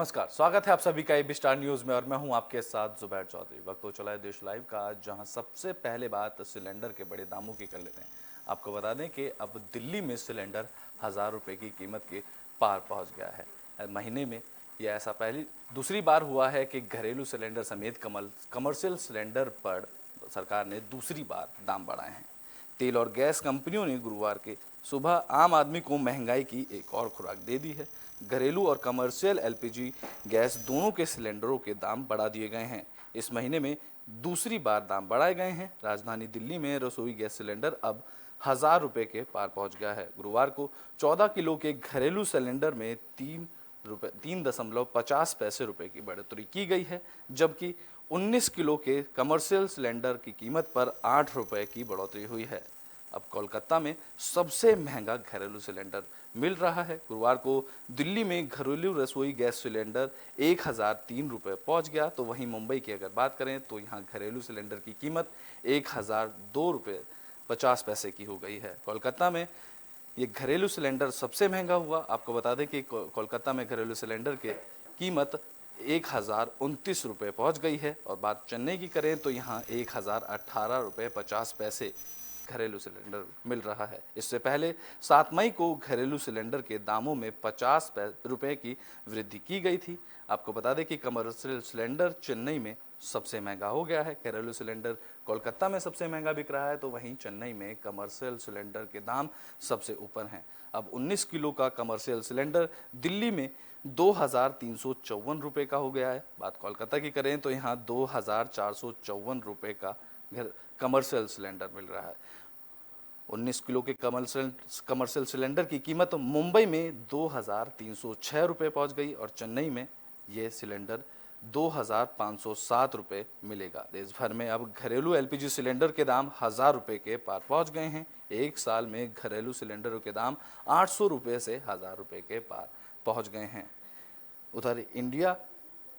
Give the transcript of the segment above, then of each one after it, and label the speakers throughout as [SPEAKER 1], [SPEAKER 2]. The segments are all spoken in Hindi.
[SPEAKER 1] नमस्कार, स्वागत है आप सभी का एबी स्टार न्यूज में और मैं हूं आपके साथ जुबैर चौधरी। वक्त हो चला है देश लाइव का, जहां सबसे पहले बात सिलेंडर के बड़े दामों की कर लेते हैं। आपको बता दें कि अब दिल्ली में सिलेंडर 1,000 रुपए की कीमत के पार पहुंच गया है। महीने में यह ऐसा पहली दूसरी बार हुआ है कि घरेलू सिलेंडर समेत कमर्शियल सिलेंडर पर सरकार ने दूसरी बार दाम बढ़ाए हैं। तेल और गैस कंपनियों ने गुरुवार के सुबह आम आदमी को महंगाई की एक और खुराक दे दी है। घरेलू और कमर्शियल एलपीजी गैस दोनों के सिलेंडरों के दाम बढ़ा दिए गए हैं। इस महीने में दूसरी बार दाम बढ़ाए गए हैं। राजधानी दिल्ली में रसोई गैस सिलेंडर अब 1,000 रुपए के पार पहुंच गया है। गुरुवार को 14 किलो के घरेलू सिलेंडर में 3.50 रुपए की बढ़ोतरी की गई है, जबकि 19 किलो के कमर्शियल सिलेंडर की कीमत पर 8 रुपए की बढ़ोतरी हुई है। अब कोलकाता में सबसे महंगा घरेलू सिलेंडर मिल रहा है। गुरुवार को दिल्ली में घरेलू रसोई गैस सिलेंडर 1,003 रुपये पहुँच गया, तो वहीं मुंबई की अगर बात करें तो यहाँ घरेलू सिलेंडर की कीमत 1,002 रुपये 50 पैसे की हो गई है। कोलकाता में ये घरेलू सिलेंडर सबसे महंगा हुआ। आपको बता दें कि कोलकाता में घरेलू सिलेंडर की कीमत 1,029 रुपये पहुँच गई है। और बात चेन्नई की करें तो यहाँ 1,018 रुपये 50 पैसे घरेलू सिलेंडर मिल रहा है। इससे पहले 7 मई को घरेलू सिलेंडर के दामों में 50 रुपये की वृद्धि की गई थी। आपको बता दें कि कमर्शियल सिलेंडर चेन्नई में सबसे महंगा हो गया है। घरेलू सिलेंडर कोलकाता में सबसे महंगा बिक रहा है, तो वहीं चेन्नई में कमर्शियल सिलेंडर के दाम सबसे ऊपर हैं। अब 19 किलो का कमर्शियल सिलेंडर दिल्ली में 2,354 रुपये का हो गया है। बात कोलकाता की करें तो यहाँ 2,454 रुपये का कमर्शियल सिलेंडर मिल रहा है। 19 किलो के कमर्शियल सिलेंडर की कीमत मुंबई में 2,306 रुपये पहुँच गई और चेन्नई में ये सिलेंडर 2,507 रुपये मिलेगा। देश भर में अब घरेलू एलपीजी सिलेंडर के दाम 1,000 रुपये के पार पहुँच गए हैं। एक साल में घरेलू सिलेंडरों के दाम 800 रुपये से 1,000 रुपये के पार पहुँच गए हैं। उधर इंडिया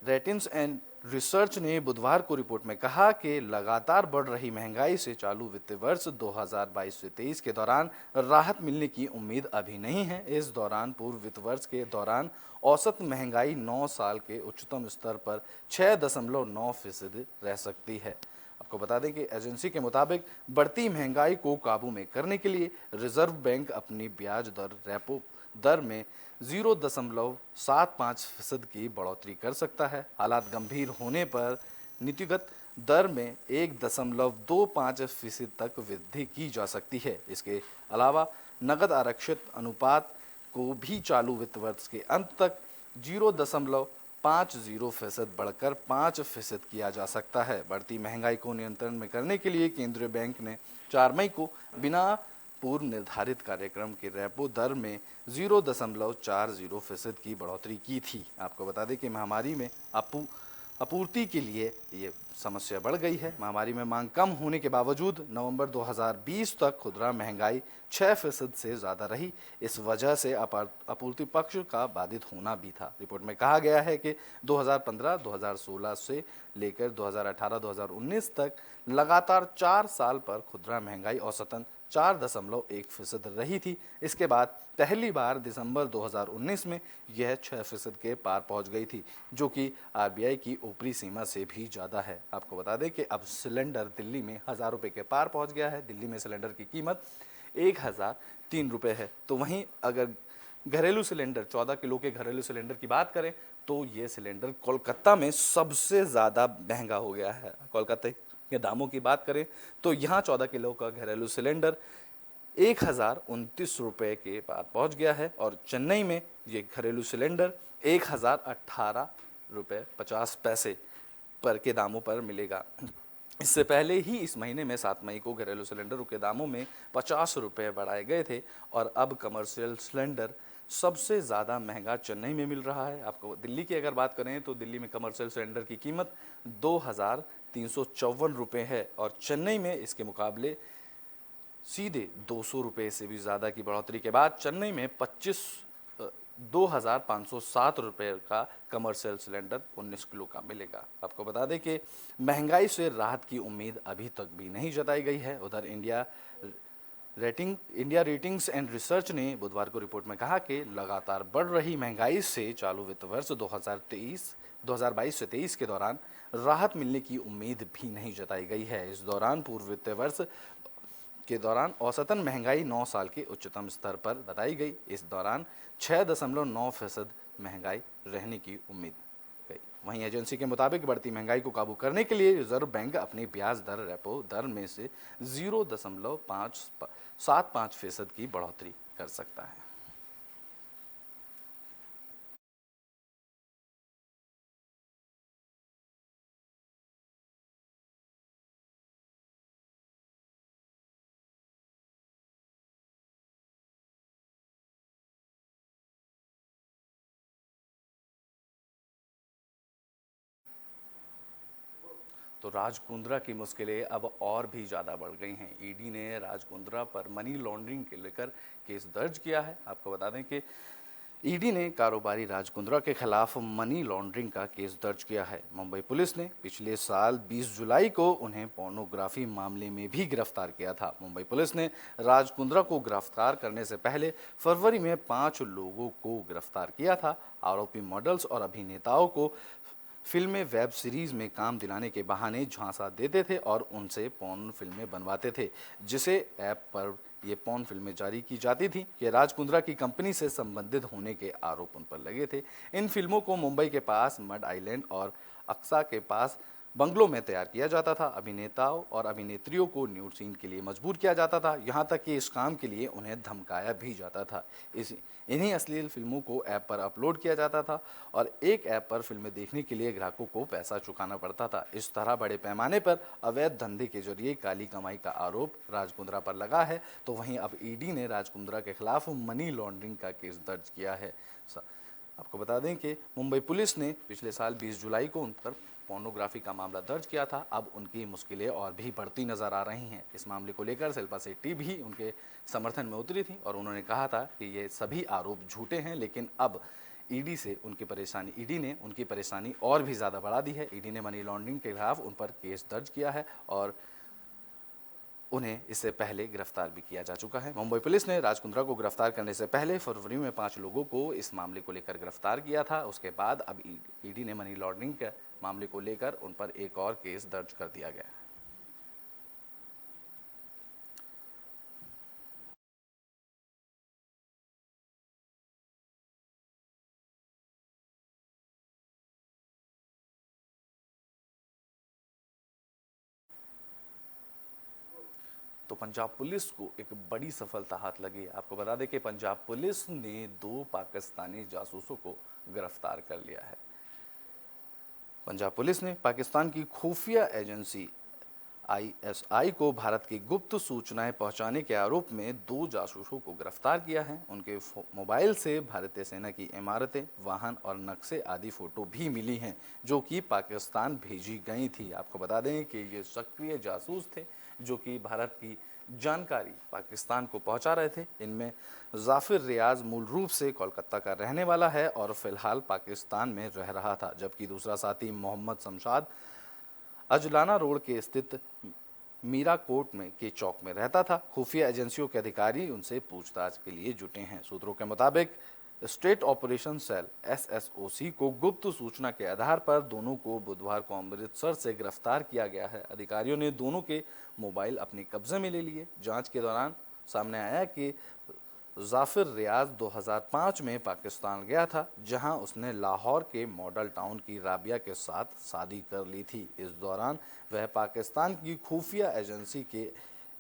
[SPEAKER 1] रेटिंग्स एंड रिसर्च ने बुधवार को रिपोर्ट में कहा कि लगातार बढ़ रही महंगाई से चालू वित्त वर्ष 2022 से 23 के दौरान राहत मिलने की उम्मीद अभी नहीं है। इस दौरान पूर्व वित्त वर्ष के दौरान औसत महंगाई 9 साल के उच्चतम स्तर पर 6.9% रह सकती है। आपको बता दें कि एजेंसी के मुताबिक बढ़ती महंगाई को काबू में करने के लिए रिजर्व बैंक अपनी ब्याज दर रेपो दर में 0.75% की बढ़ोतरी कर सकता है। हालात गंभीर होने पर नीतिगत दर में 1.25% तक वृद्धि की जा सकती है। इसके अलावा नकद आरक्षित अनुपात को भी चालू वित्त वर्ष के अंत तक 0.50% बढ़कर 5% किया जा सकता है। बढ़ती महंगाई को नियंत्रण में करने के लिए केंद्रीय बैंक ने 4 मई को बिना पूर्व निर्धारित कार्यक्रम के रेपो दर में 0.40% की बढ़ोतरी की थी। आपको बता दें कि महामारी में आपूर्ति के लिए ये समस्या बढ़ गई है। महामारी में मांग कम होने के बावजूद नवंबर 2020 तक खुदरा महंगाई 6% से ज़्यादा रही। इस वजह से आपूर्ति पक्ष का बाधित होना भी था। रिपोर्ट में कहा गया है कि 2015-2016 से लेकर 2018-2019 तक लगातार 4 साल पर खुदरा महंगाई औसतन 4.1% रही थी। इसके बाद पहली बार दिसंबर 2019 में यह 6% के पार पहुंच गई थी, जो कि आरबीआई की ऊपरी सीमा से भी ज़्यादा है। आपको बता दें कि अब सिलेंडर दिल्ली में 1,000 रुपये के पार पहुंच गया है। दिल्ली में सिलेंडर की कीमत 1,003 रुपये है। तो वहीं अगर घरेलू सिलेंडर 14 किलो के घरेलू सिलेंडर की बात करें तो ये सिलेंडर कोलकाता में सबसे ज़्यादा महंगा हो गया है। कोलकाता के दामों की बात करें तो यहाँ 14 किलो का घरेलू सिलेंडर 1,029 रुपये के पार पहुँच गया है और चेन्नई में ये घरेलू सिलेंडर 1,018 रुपये 50 पैसे पर के दामों पर मिलेगा। इससे पहले ही इस महीने में 7 मई को घरेलू सिलेंडरों के दामों में 50 रुपये बढ़ाए गए थे और अब कमर्शियल सिलेंडर सबसे ज़्यादा महंगा चेन्नई में मिल रहा है। आपको दिल्ली की अगर बात करें तो दिल्ली में कमर्शियल सिलेंडर की कीमत 2,354 रुपये है और चेन्नई में इसके मुकाबले सीधे 200 रुपये से भी ज़्यादा की बढ़ोतरी के बाद चेन्नई में 2,507 रुपये का कमर्शियल सिलेंडर 19 किलो का मिलेगा। आपको बता दें कि महंगाई से राहत की उम्मीद अभी तक भी नहीं जताई गई है। उधर India rating India ratings and research ने बुधवार को रिपोर्ट में कहा कि लगातार बढ़ रही महंगाई से चालू वित्त वर्ष 2022 से 23 के दौरान राहत मिलने की उम्मीद भी नहीं जताई गई है। इस दौरान पूर्व वित्त वर्ष के दौरान औसतन महंगाई 9 साल के उच्चतम स्तर पर बताई गई। इस दौरान 6.9% महंगाई रहने की उम्मीद गई। वहीं एजेंसी के मुताबिक बढ़ती महंगाई को काबू करने के लिए रिजर्व बैंक अपनी ब्याज दर रेपो दर में से 0.575% की बढ़ोतरी कर सकता है। तो राज कुंद्रा की मुश्किलें अब और भी ज़्यादा बढ़ गई हैं। ईडी ने राज कुंद्रा पर मनी लॉन्ड्रिंग के लेकर केस दर्ज किया है। आपको बता दें कि ईडी ने कारोबारी राज कुंद्रा के खिलाफ मनी लॉन्ड्रिंग का केस दर्ज किया है। मुंबई पुलिस ने पिछले साल 20 जुलाई को उन्हें पोर्नोग्राफी मामले में भी गिरफ्तार किया था। मुंबई पुलिस ने राज कुंद्रा को गिरफ्तार करने से पहले फरवरी में 5 लोगों को गिरफ्तार किया था। आरोपी मॉडल्स और अभिनेताओं को फिल्में वेब सीरीज में काम दिलाने के बहाने झांसा देते थे और उनसे पॉर्न फिल्में बनवाते थे, जिसे ऐप पर ये पॉर्न फिल्में जारी की जाती थी। ये राज कुंद्रा की कंपनी से संबंधित होने के आरोप उन पर लगे थे। इन फिल्मों को मुंबई के पास मड आइलैंड और अक्सा के पास बंगलों में तैयार किया जाता था। अभिनेताओं और अभिनेत्रियों को न्यूड सीन के लिए मजबूर किया जाता था, यहाँ तक कि इस काम के लिए उन्हें धमकाया भी जाता था। इन्हीं अश्लील फिल्मों को ऐप पर अपलोड किया जाता था और एक ऐप पर फिल्में देखने के लिए ग्राहकों को पैसा चुकाना पड़ता था। इस तरह बड़े पैमाने पर अवैध धंधे के जरिए काली कमाई का आरोप राज कुंद्रा पर लगा है। तो वहीं अब ईडी ने राज कुंद्रा के खिलाफ मनी लॉन्ड्रिंग का केस दर्ज किया है। आपको बता दें कि मुंबई पुलिस ने पिछले साल 20 जुलाई को उन पर पोर्नोग्राफी का मामला दर्ज किया था। अब उनकी मुश्किलें और भी बढ़ती नजर आ रही हैं। इस मामले को लेकर शिल्पा शेट्टी भी उनके समर्थन में उतरी थी और उन्होंने कहा था कि ये सभी आरोप झूठे हैं, लेकिन अब ईडी ने उनकी परेशानी और भी ज़्यादा बढ़ा दी है। ईडी ने मनी लॉन्ड्रिंग के खिलाफ उन पर केस दर्ज किया है और उन्हें इससे पहले गिरफ्तार भी किया जा चुका है। मुंबई पुलिस ने राज कुंद्रा को गिरफ्तार करने से पहले फरवरी में 5 लोगों को इस मामले को लेकर गिरफ्तार किया था। उसके बाद अब ईडी ने मनी लॉन्ड्रिंग के मामले को लेकर उन पर एक और केस दर्ज कर दिया गया है। तो पंजाब पुलिस को एक बड़ी सफलता हाथ लगी। आपको बता दें कि पंजाब पुलिस ने 2 पाकिस्तानी जासूसों को गिरफ्तार कर लिया है। पंजाब पुलिस ने पाकिस्तान की खुफिया एजेंसी आईएसआई को भारत की गुप्त सूचनाएं पहुंचाने के आरोप में 2 जासूसों को गिरफ्तार किया है। उनके मोबाइल से भारतीय सेना की इमारतें, वाहन और नक्शे आदि फोटो भी मिली हैं, जो कि पाकिस्तान भेजी गई थी। आपको बता दें कि ये सक्रिय जासूस थे जो कि भारत की जानकारी पाकिस्तान को पहुंचा रहे थे। इनमें जाफिर रियाज मूल रूप से कोलकाता का रहने वाला है और फिलहाल पाकिस्तान में रह रहा था, जबकि दूसरा साथी मोहम्मद शमशाद अजलाना रोड के स्थित मीरा कोट में के चौक में रहता था। खुफिया एजेंसियों के अधिकारी उनसे पूछताछ के लिए जुटे हैं। सूत्रों के मुताबिक स्टेट ऑपरेशन सेल एसएसओसी को गुप्त सूचना के आधार पर दोनों को बुधवार को अमृतसर से गिरफ्तार किया गया है। अधिकारियों ने दोनों के मोबाइल अपने कब्जे में ले लिए। जांच के दौरान सामने आया कि जाफिर रियाज 2005 में पाकिस्तान गया था, जहां उसने लाहौर के मॉडल टाउन की राबिया के साथ शादी कर ली थी। इस दौरान वह पाकिस्तान की खुफिया एजेंसी के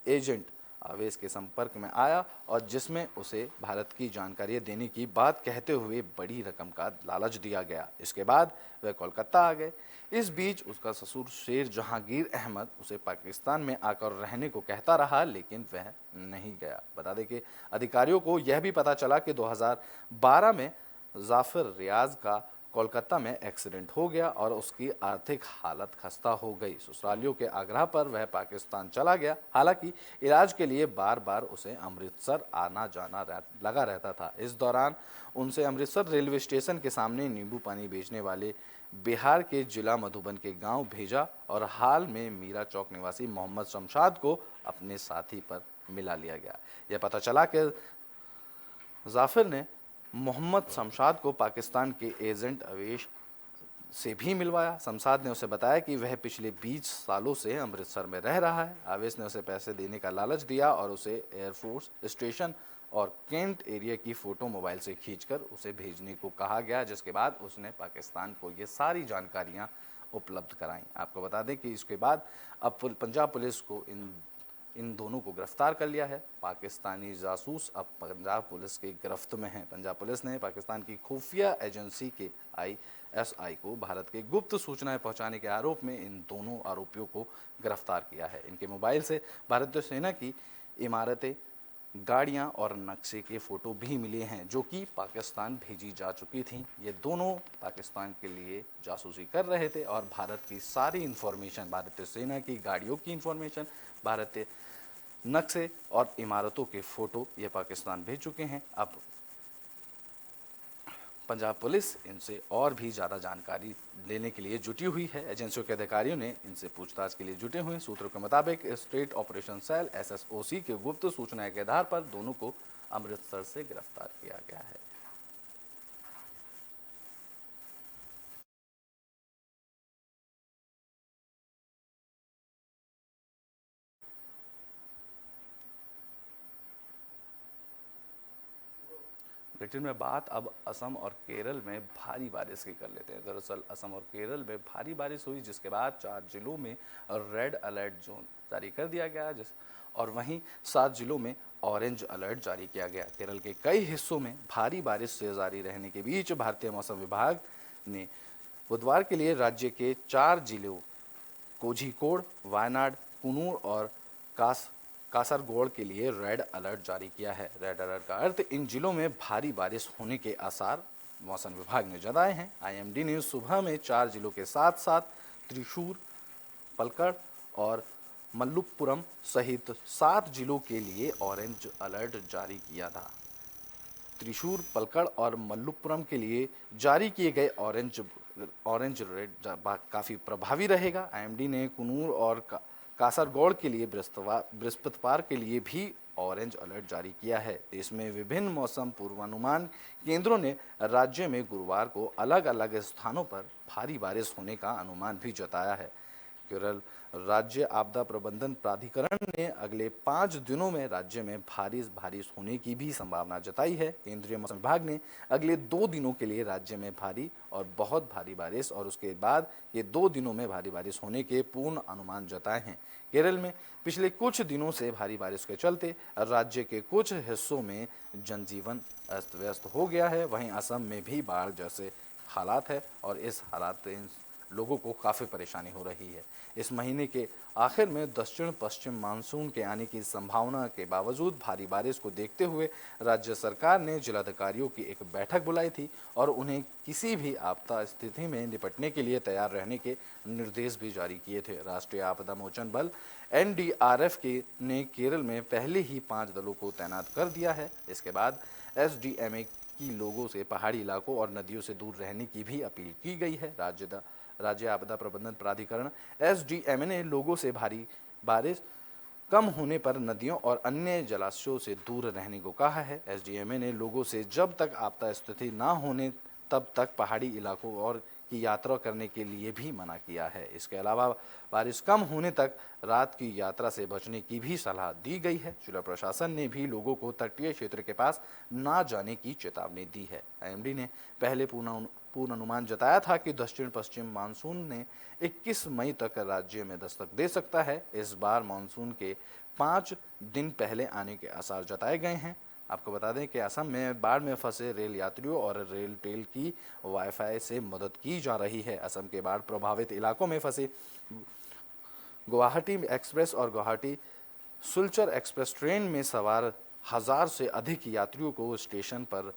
[SPEAKER 1] एजेंट आवेश के संपर्क में आया और जिसमें उसे भारत की जानकारी देने की बात कहते हुए बड़ी रकम का लालच दिया गया। इसके बाद वह कोलकाता आ गए। इस बीच उसका ससुर शेर जहांगीर अहमद उसे पाकिस्तान में आकर रहने को कहता रहा, लेकिन वह नहीं गया। बता दें कि अधिकारियों को यह भी पता चला कि 2012 में जाफिर रियाज का कोलकाता में एक्सीडेंट हो गया और उसकी आर्थिक हालत खस्ता हो गई। ससुरालियों के आग्रह पर वह पाकिस्तान चला गया। हालांकि इलाज के लिए बार बार उसे अमृतसर आना जाना लगा रहता था। इस दौरान उनसे अमृतसर रेलवे स्टेशन के सामने नींबू पानी बेचने वाले बिहार के जिला मधुबन के गांव भेजा और हाल में मीरा चौक निवासी मोहम्मद शमशाद को अपने साथी पर मिला लिया गया। यह पता चला कि जाफिर ने मोहम्मद शमशाद को पाकिस्तान के एजेंट अवेश से भी मिलवाया। शमशाद ने उसे बताया कि वह पिछले 20 सालों से अमृतसर में रह रहा है। आवेश ने उसे पैसे देने का लालच दिया और उसे एयरफोर्स स्टेशन और कैंट एरिया की फ़ोटो मोबाइल से खींचकर उसे भेजने को कहा गया, जिसके बाद उसने पाकिस्तान को ये सारी जानकारियां उपलब्ध कराईं। आपको बता दें कि इसके बाद अब पंजाब पुलिस को इन दोनों को गिरफ्तार कर लिया है। पाकिस्तानी जासूस अब पंजाब पुलिस की गिरफ्त में हैं। पंजाब पुलिस ने पाकिस्तान की खुफिया एजेंसी के ISI को भारत के गुप्त सूचनाएं पहुंचाने के आरोप में इन दोनों आरोपियों को गिरफ्तार किया है। इनके मोबाइल से भारतीय सेना की इमारतें, गाड़ियां और नक्शे के फ़ोटो भी मिले हैं, जो कि पाकिस्तान भेजी जा चुकी थीं। ये दोनों पाकिस्तान के लिए जासूसी कर रहे थे और भारत की सारी इन्फॉर्मेशन, भारतीय सेना की गाड़ियों की इन्फॉर्मेशन, भारतीय नक्शे और इमारतों के फ़ोटो ये पाकिस्तान भेज चुके हैं। अब पंजाब पुलिस इनसे और भी ज़्यादा जानकारी लेने के लिए जुटी हुई है। एजेंसियों के अधिकारियों ने इनसे पूछताछ के लिए जुटे हुए। सूत्रों के मुताबिक स्टेट ऑपरेशन सेल SSOC के गुप्त सूचना के आधार पर दोनों को अमृतसर से गिरफ्तार किया गया है। बुलेटिन में बात अब असम और केरल में भारी बारिश की कर लेते हैं। दरअसल असम और केरल में भारी बारिश हुई, जिसके बाद 4 जिलों में रेड अलर्ट जोन जारी कर दिया गया, और वहीं 7 जिलों में ऑरेंज अलर्ट जारी किया गया। केरल के कई हिस्सों में भारी बारिश से जारी रहने के बीच भारतीय मौसम विभाग ने बुधवार के लिए राज्य के 4 जिलों कोझिकोड, वायनाड, कुनूर और कासरगोड के लिए रेड अलर्ट जारी किया है। रेड अलर्ट का अर्थ इन जिलों में भारी बारिश होने के आसार मौसम विभाग ने जताए हैं। IMD ने सुबह में 4 जिलों के साथ साथ त्रिशूर, पलक्कड़ और मल्लुपुरम सहित 7 जिलों के लिए ऑरेंज अलर्ट जारी किया था। त्रिशूर, पलक्कड़ और मल्लुपुरम के लिए जारी किए गए ऑरेंज रेड काफ़ी प्रभावी रहेगा। IMD ने कुनूर और कासरगोड के लिए बृहस्पतिवार के लिए भी ऑरेंज अलर्ट जारी किया है। देश में विभिन्न मौसम पूर्वानुमान केंद्रों ने राज्य में गुरुवार को अलग अलग स्थानों पर भारी बारिश होने का अनुमान भी जताया है। केरल राज्य आपदा प्रबंधन प्राधिकरण ने अगले 5 दिनों में राज्य में भारी बारिश होने की भी संभावना जताई है। केंद्रीय मौसम विभाग ने अगले 2 दिनों के लिए राज्य में भारी और बहुत भारी बारिश और उसके बाद ये 2 दिनों में भारी बारिश होने के पूर्ण अनुमान जताए हैं। केरल में पिछले कुछ दिनों से भारी बारिश के चलते राज्य के कुछ हिस्सों में जनजीवन अस्त व्यस्त हो गया है। वहीं असम में भी बाढ़ जैसे हालात है और इस हालात लोगों को काफ़ी परेशानी हो रही है। इस महीने के आखिर में दक्षिण पश्चिम मानसून के आने की संभावना के बावजूद भारी बारिश को देखते हुए राज्य सरकार ने जिलाधिकारियों की एक बैठक बुलाई थी और उन्हें किसी भी आपदा स्थिति में निपटने के लिए तैयार रहने के निर्देश भी जारी किए थे। राष्ट्रीय आपदा मोचन बल NDRF ने केरल में पहले ही 5 दलों को तैनात कर दिया है। इसके बाद SDMA की लोगों से पहाड़ी इलाकों और नदियों से दूर रहने की भी अपील की गई है। राज्य आपदा प्रबंधन प्राधिकरण SDMA ने लोगों से भारी बारिश कम होने पर नदियों और अन्य जलाशयों से दूर रहने को कहा है। SDMA ने लोगों से जब तक आपदा स्थिति ना होने तब तक पहाड़ी इलाकों और की यात्रा करने के लिए भी मना किया है। इसके अलावा बारिश कम होने तक रात की यात्रा से बचने की भी सलाह दी गई है। जिला प्रशासन ने भी लोगों को तटीय क्षेत्र के पास ना जाने की चेतावनी दी है। IMD ने पहले पूर्ण अनुमान जताया था कि दक्षिण पश्चिम मानसून ने 21 मई तक राज्य में दस्तक दे सकता है। इस बार मानसून के 5 दिन पहले आने के आसार जताए गए हैं। आपको बता दें कि असम में बाढ़ में फंसे रेल यात्रियों और रेल टेल की वाईफाई से मदद की जा रही है। असम के बाढ़ प्रभावित इलाकों में फंसे गुवाहाटी एक्सप्रेस और गुवाहाटी सिलचर एक्सप्रेस ट्रेन में सवार 1000 से अधिक यात्रियों को स्टेशन पर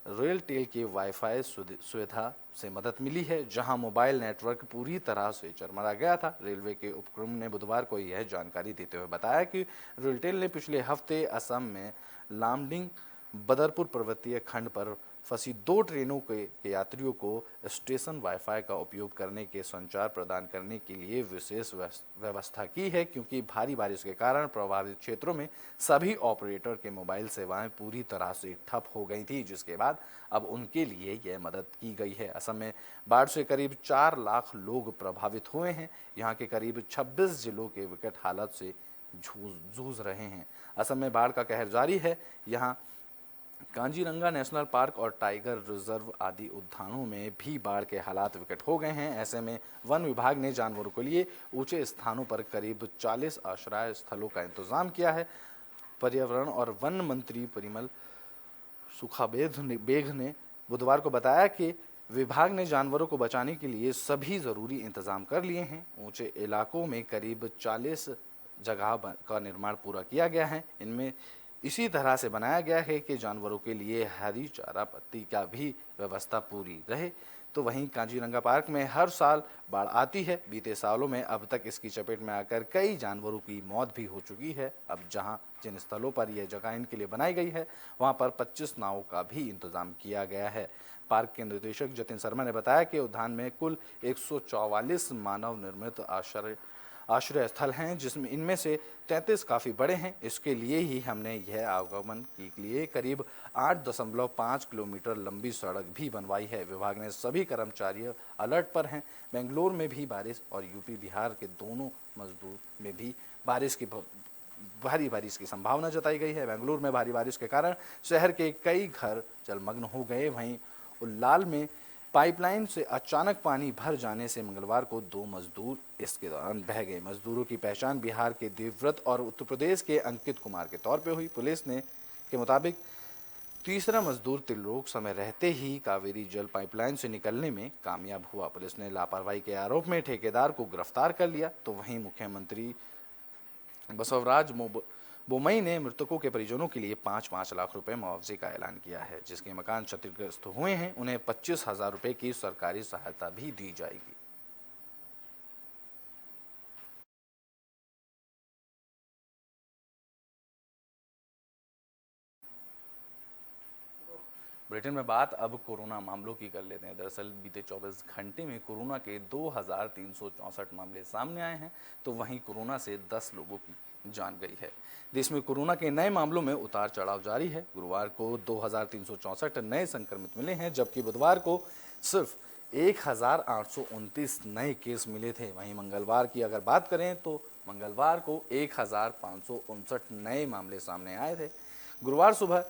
[SPEAKER 1] रेल टेल के वाईफाई सुविधा से मदद मिली है, जहां मोबाइल नेटवर्क पूरी तरह से चरमरा गया था। रेलवे के उपक्रम ने बुधवार को यह जानकारी देते हुए बताया कि रेलटेल ने पिछले हफ्ते असम में लामडिंग बदरपुर पर्वतीय खंड पर फंसी 2 ट्रेनों के यात्रियों को स्टेशन वाईफाई का उपयोग करने के संचार प्रदान करने के लिए विशेष व्यवस्था की है, क्योंकि भारी बारिश के कारण प्रभावित क्षेत्रों में सभी ऑपरेटर के मोबाइल सेवाएं पूरी तरह से ठप हो गई थी, जिसके बाद अब उनके लिए यह मदद की गई है। असम में बाढ़ से करीब 4 लाख लोग प्रभावित हुए हैं। यहाँ के करीब 26 जिलों के विकट हालत से जूझ रहे हैं। असम में बाढ़ का कहर जारी है। यहाँ कांजीरंगा नेशनल पार्क और टाइगर रिजर्व आदि उद्यानों में भी बाढ़ के हालात विकट हो गए हैं। ऐसे में वन विभाग ने जानवरों के लिए ऊंचे स्थानों पर करीब 40 आश्रय स्थलों का इंतजाम किया है। पर्यावरण और वन मंत्री परिमल सुखाबेग ने बुधवार को बताया कि विभाग ने जानवरों को बचाने के लिए सभी जरूरी इंतजाम कर लिए हैं। ऊंचे इलाकों में करीब 40 जगह का निर्माण पूरा किया गया है। इनमें इसी तरह से बनाया गया है कि जानवरों के लिए हरी चारा पत्ती का भी व्यवस्था पूरी रहे। तो वहीं कांजीरंगा पार्क में हर साल बाढ़ आती है। बीते सालों में अब तक इसकी चपेट में आकर कई जानवरों की मौत भी हो चुकी है। अब जिन स्थलों पर यह जगह इनके लिए बनाई गई है, वहां पर 25 नावों का भी इंतजाम किया गया है। पार्क के निदेशक जतिन शर्मा ने बताया कि उद्यान में कुल 144 मानव निर्मित आश्रय स्थल हैं, जिसमें इनमें से 33 काफ़ी बड़े हैं। इसके लिए ही हमने यह आगमन के लिए करीब 8.5 किलोमीटर लंबी सड़क भी बनवाई है। विभाग ने सभी कर्मचारी अलर्ट पर हैं। बेंगलोर में भी बारिश और यूपी बिहार के दोनों मजदूर में भी भारी बारिश की संभावना जताई गई है। बेंगलुरु में भारी बारिश के कारण शहर के कई घर जलमग्न हो गए। वहीं उल्लाल में पाइपलाइन से अचानक पानी भर जाने से मंगलवार को 2 मजदूर इसके दौरान बह गए। मजदूरों की पहचान बिहार के देवव्रत और उत्तर प्रदेश के अंकित कुमार के तौर पर हुई। पुलिस के मुताबिक तीसरा मजदूर त्रिलोक समय रहते ही कावेरी जल पाइपलाइन से निकलने में कामयाब हुआ। पुलिस ने लापरवाही के आरोप में ठेकेदार को गिरफ्तार कर लिया। तो वहीं मुख्यमंत्री बसवराज बोमई ने मृतकों के परिजनों के लिए 5-5 लाख रुपए मुआवजे का ऐलान किया है। जिसके मकान क्षतिग्रस्त हुए हैं, उन्हें 25,000 रुपए की सरकारी सहायता भी दी जाएगी। ब्रिटेन में बात अब कोरोना मामलों की कर लेते हैं। दरअसल बीते 24 घंटे में कोरोना के 2,364 मामले सामने आए हैं। तो वहीं कोरोना से 10 लोगों की जान गई है। देश में कोरोना के नए मामलों में उतार चढ़ाव जारी है। गुरुवार को 2,364 नए संक्रमित मिले हैं, जबकि बुधवार को सिर्फ 1,829 नए केस मिले थे। वहीं मंगलवार की अगर बात करें तो मंगलवार को 1,559 नए मामले सामने आए थे। गुरुवार सुबह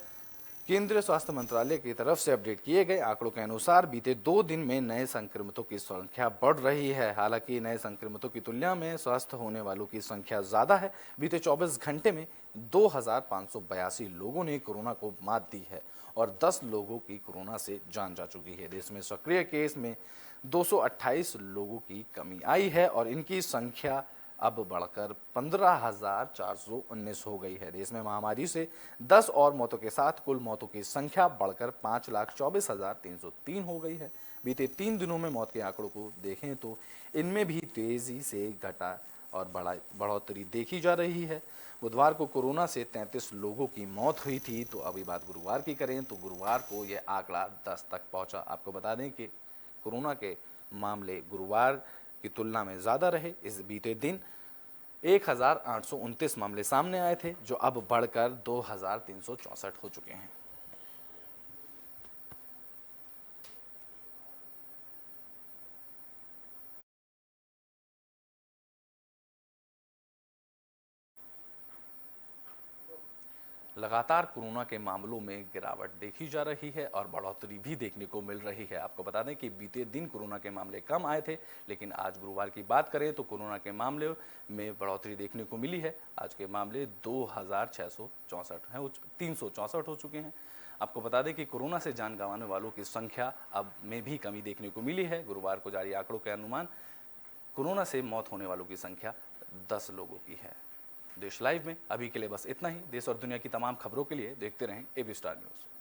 [SPEAKER 1] केंद्रीय स्वास्थ्य मंत्रालय की तरफ से अपडेट किए गए आंकड़ों के अनुसार बीते 2 दिन में नए संक्रमितों की संख्या बढ़ रही है। हालांकि नए संक्रमितों की तुलना में स्वस्थ होने वालों की संख्या ज्यादा है। बीते 24 घंटे में 2,582 लोगों ने कोरोना को मात दी है और 10 लोगों की कोरोना से जान जा चुकी है। देश में सक्रिय केस में 228 लोगों की कमी आई है और इनकी संख्या अब बढ़कर 15,419 हो गई है। देश में महामारी से 10 और मौतों के साथ कुल मौतों की संख्या बढ़कर 5,24,303 हो गई है। बीते 3 दिनों में मौत के आंकड़ों को देखें तो इनमें भी तेजी से घटा और बढ़ोतरी देखी जा रही है। बुधवार को कोरोना से 33 लोगों की मौत हुई थी। तो अभी बात गुरुवार की करें तो गुरुवार को यह आंकड़ा 10 तक पहुंचा। आपको बता दें कि कोरोना के मामले गुरुवार की तुलना में ज़्यादा रहे। इस बीते दिन 1,829 मामले सामने आए थे, जो अब बढ़कर 2,364 हो चुके हैं। लगातार कोरोना के मामलों में गिरावट देखी जा रही है और बढ़ोतरी भी देखने को मिल रही है। आपको बता दें कि बीते दिन कोरोना के मामले कम आए थे, लेकिन आज गुरुवार की बात करें तो कोरोना के मामले में बढ़ोतरी देखने को मिली है। आज के मामले 2,664 हैं, 364 हो चुके हैं। आपको बता दें कि कोरोना से जान गंवाने वालों की संख्या अब में भी कमी देखने को मिली है। गुरुवार को जारी आंकड़ों के अनुमान कोरोना से मौत होने वालों की संख्या 10 लोगों की है। देश लाइव में अभी के लिए बस इतना ही। देश और दुनिया की तमाम खबरों के लिए देखते रहें एबी स्टार न्यूज़।